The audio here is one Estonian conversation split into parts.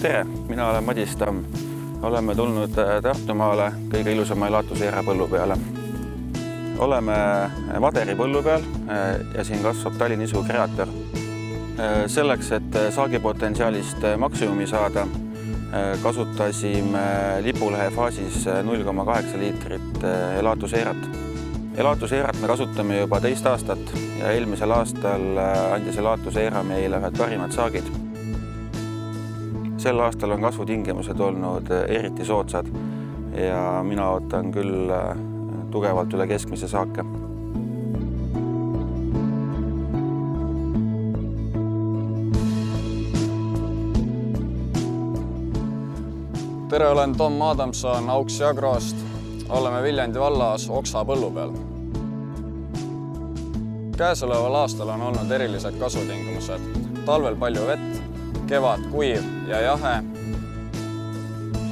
Tere, mina olen Madis Tamm. Oleme tulnud Tartumaale kõige ilusama Elatuseera põllu peale. Oleme Vaderi põllu peal ja siin kasvab talinisu kreator. Selleks, et saagipotentsiaalist maksimumi saada, kasutasime lipulehe faasis 0,8 liitrit Elatuseerat. Elatuseerat me kasutame juba teist aastat ja eelmisel aastal andis Elatuseera meile ühed parimad saagid. Sel aastal on kasvutingimused olnud eriti soodsad ja mina ootan küll tugevalt üle keskmise saake. Tere, olen Tom Adamson Auksi Agrost. Oleme Viljandi vallas Oksa põllu peal. Käesoleval aastal on olnud erilised kasvutingimused. Talvel palju vett, kevad kuiv ja jahe.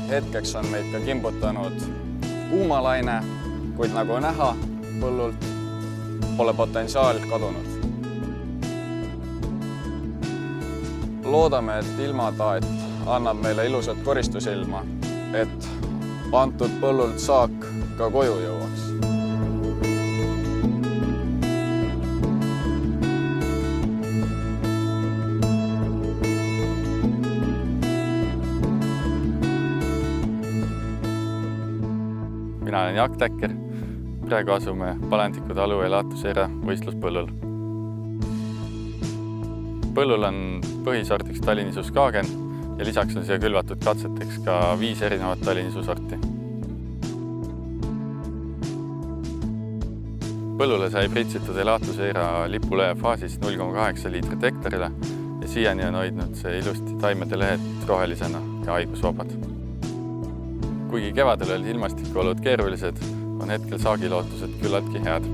Hetkeks on meid ka kimbutanud kuumalaine, kuid nagu näha, põllult pole potentsiaal kadunud. Loodame, et ilmataat annab meile ilusat koristusilma, et antud põllult saak ka koju jõuaks. Mina olen Jaak Täkker. Praegu asume Palandiku talu Elatuseera võistluspõllul. Põllul on põhisortiks talinisu Skagen ja lisaks on siia külvatud katseteks ka 5 erinevat talinisu sorti. Põllule sai pritsitud Elatuseera lipulehe faasis 0,8 liitrit hektarile ja siiani on hoidnud see ilusti taimede lehed rohelisena ja haigusvabad. Kuigi kevadel olid ilmastikuolud keerulised, on hetkel saagilootused küllaltki head.